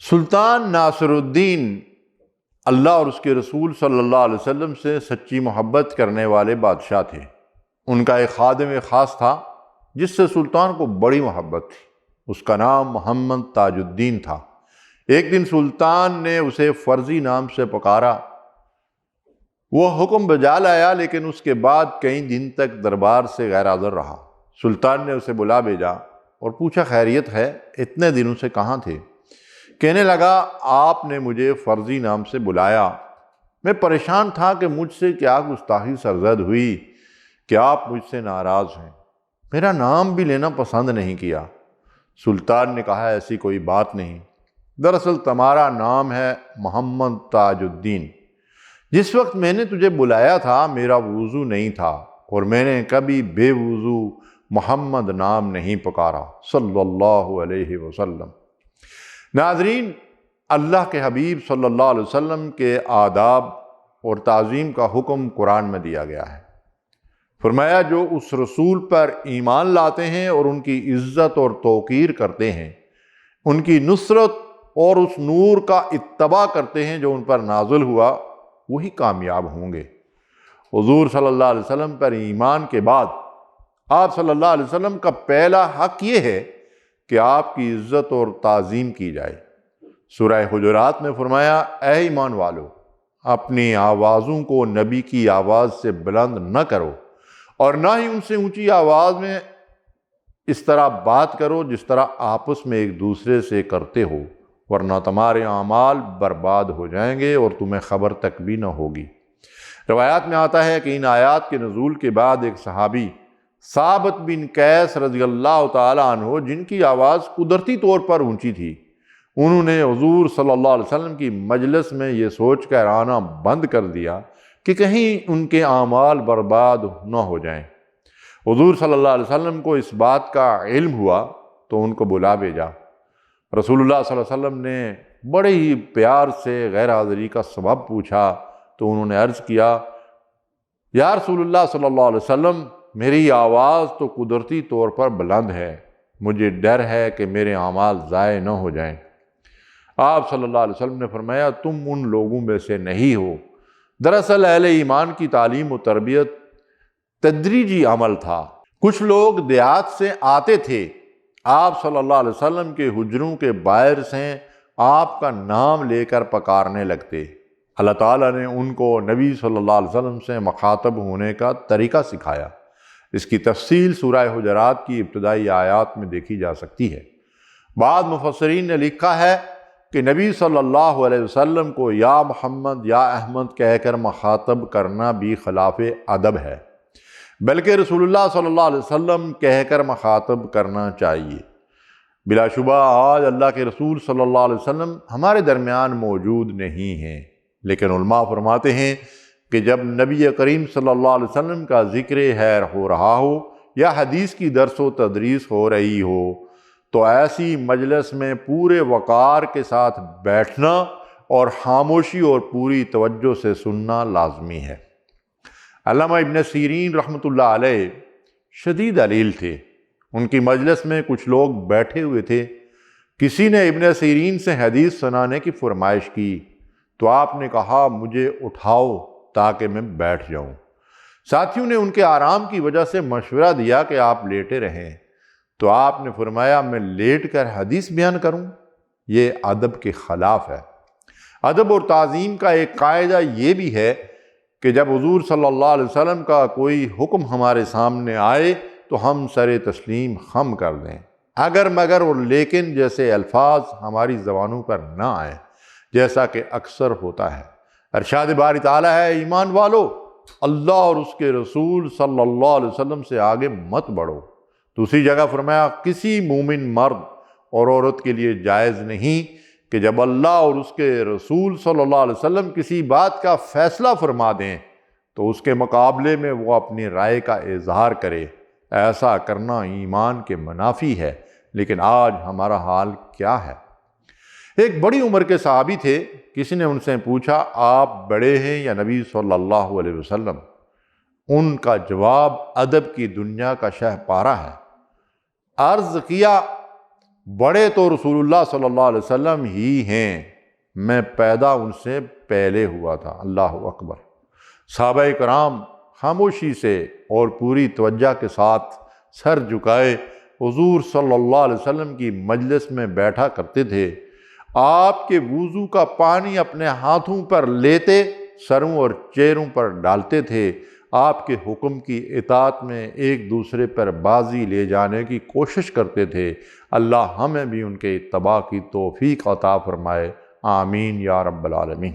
سلطان ناصر الدین اللہ اور اس کے رسول صلی اللہ علیہ وسلم سے سچی محبت کرنے والے بادشاہ تھے۔ ان کا ایک خادم خاص تھا جس سے سلطان کو بڑی محبت تھی۔ اس کا نام محمد تاج الدین تھا۔ ایک دن سلطان نے اسے فرضی نام سے پکارا۔ وہ حکم بجا لایا، لیکن اس کے بعد کئی دن تک دربار سے غیر حاضر رہا۔ سلطان نے اسے بلا بھیجا اور پوچھا خیریت ہے، اتنے دنوں سے کہاں تھے؟ کہنے لگا آپ نے مجھے فرضی نام سے بلایا، میں پریشان تھا کہ مجھ سے کیا گستاخی سرزد ہوئی کہ آپ مجھ سے ناراض ہیں، میرا نام بھی لینا پسند نہیں کیا۔ سلطان نے کہا ایسی کوئی بات نہیں، دراصل تمہارا نام ہے محمد تاج الدین۔ جس وقت میں نے تجھے بلایا تھا میرا وضو نہیں تھا اور میں نے کبھی بے وضو محمد نام نہیں پکارا صلی اللہ علیہ وسلم۔ ناظرین، اللہ کے حبیب صلی اللہ علیہ وسلم کے آداب اور تعظیم کا حکم قرآن میں دیا گیا ہے۔ فرمایا جو اس رسول پر ایمان لاتے ہیں اور ان کی عزت اور توقیر کرتے ہیں، ان کی نصرت اور اس نور کا اتباع کرتے ہیں جو ان پر نازل ہوا، وہی کامیاب ہوں گے۔ حضور صلی اللہ علیہ وسلم پر ایمان کے بعد آپ صلی اللہ علیہ وسلم کا پہلا حق یہ ہے کہ آپ کی عزت اور تعظیم کی جائے۔ سورہ حجرات میں فرمایا اے ایمان والو، اپنی آوازوں کو نبی کی آواز سے بلند نہ کرو اور نہ ہی ان سے اونچی آواز میں اس طرح بات کرو جس طرح آپس میں ایک دوسرے سے کرتے ہو، ورنہ تمہارے اعمال برباد ہو جائیں گے اور تمہیں خبر تک بھی نہ ہوگی۔ روایات میں آتا ہے کہ ان آیات کے نزول کے بعد ایک صحابی ثابت بن قیس رضی اللہ تعالی عنہ، جن کی آواز قدرتی طور پر اونچی تھی، انہوں نے حضور صلی اللہ علیہ وسلم کی مجلس میں یہ سوچ کر آنا بند کر دیا کہ کہیں ان کے اعمال برباد نہ ہو جائیں۔ حضور صلی اللہ علیہ وسلم کو اس بات کا علم ہوا تو ان کو بلا بھیجا۔ رسول اللہ صلی اللہ علیہ وسلم نے بڑے ہی پیار سے غیر حاضری کا سبب پوچھا تو انہوں نے عرض کیا یا رسول اللہ صلی اللہ علیہ وسلم، میری آواز تو قدرتی طور پر بلند ہے، مجھے ڈر ہے کہ میرے اعمال ضائع نہ ہو جائیں۔ آپ صلی اللہ علیہ وسلم نے فرمایا تم ان لوگوں میں سے نہیں ہو۔ دراصل اہل ایمان کی تعلیم و تربیت تدریجی عمل تھا۔ کچھ لوگ دیہات سے آتے تھے، آپ صلی اللہ علیہ وسلم کے حجروں کے باہر سے آپ کا نام لے کر پکارنے لگتے۔ اللہ تعالیٰ نے ان کو نبی صلی اللہ علیہ وسلم سے مخاطب ہونے کا طریقہ سکھایا۔ اس کی تفصیل سورہ حجرات کی ابتدائی آیات میں دیکھی جا سکتی ہے۔ بعض مفسرین نے لکھا ہے کہ نبی صلی اللہ علیہ وسلم کو یا محمد یا احمد کہہ کر مخاطب کرنا بھی خلاف ادب ہے، بلکہ رسول اللہ صلی اللہ علیہ وسلم کہہ کر مخاطب کرنا چاہیے۔ بلا شبہ آج اللہ کے رسول صلی اللہ علیہ وسلم ہمارے درمیان موجود نہیں ہیں، لیکن علماء فرماتے ہیں کہ جب نبی کریم صلی اللہ علیہ وسلم کا ذکر خیر ہو رہا ہو یا حدیث کی درس و تدریس ہو رہی ہو تو ایسی مجلس میں پورے وقار کے ساتھ بیٹھنا اور خاموشی اور پوری توجہ سے سننا لازمی ہے۔ علامہ ابن سیرین رحمۃ اللہ علیہ شدید علیل تھے۔ ان کی مجلس میں کچھ لوگ بیٹھے ہوئے تھے۔ کسی نے ابن سیرین سے حدیث سنانے کی فرمائش کی تو آپ نے کہا مجھے اٹھاؤ تاکہ میں بیٹھ جاؤں۔ ساتھیوں نے ان کے آرام کی وجہ سے مشورہ دیا کہ آپ لیٹے رہیں، تو آپ نے فرمایا میں لیٹ کر حدیث بیان کروں؟ یہ ادب کے خلاف ہے۔ ادب اور تعظیم کا ایک قاعدہ یہ بھی ہے کہ جب حضور صلی اللہ علیہ وسلم کا کوئی حکم ہمارے سامنے آئے تو ہم سر تسلیم خم کر دیں، اگر مگر اور لیکن جیسے الفاظ ہماری زبانوں پر نہ آئیں، جیسا کہ اکثر ہوتا ہے۔ ارشاد باری تعالیٰ ہے ایمان والو، اللہ اور اس کے رسول صلی اللہ علیہ وسلم سے آگے مت بڑھو۔ دوسری جگہ فرمایا کسی مومن مرد اور عورت کے لیے جائز نہیں کہ جب اللہ اور اس کے رسول صلی اللہ علیہ وسلم کسی بات کا فیصلہ فرما دیں تو اس کے مقابلے میں وہ اپنی رائے کا اظہار کرے۔ ایسا کرنا ایمان کے منافی ہے، لیکن آج ہمارا حال کیا ہے؟ ایک بڑی عمر کے صحابی تھے۔ کسی نے ان سے پوچھا آپ بڑے ہیں یا نبی صلی اللہ علیہ وسلم؟ ان کا جواب ادب کی دنیا کا شہ پارہ ہے۔ عرض کیا بڑے تو رسول اللہ صلی اللہ علیہ وسلم ہی ہیں، میں پیدا ان سے پہلے ہوا تھا۔ اللہ اکبر۔ صحابہ کرام خاموشی سے اور پوری توجہ کے ساتھ سر جھکائے حضور صلی اللہ علیہ وسلم کی مجلس میں بیٹھا کرتے تھے۔ آپ کے وضو کا پانی اپنے ہاتھوں پر لیتے، سروں اور چہروں پر ڈالتے تھے۔ آپ کے حکم کی اطاعت میں ایک دوسرے پر بازی لے جانے کی کوشش کرتے تھے۔ اللہ ہمیں بھی ان کے اتباع کی توفیق عطا فرمائے، آمین یا رب العالمین۔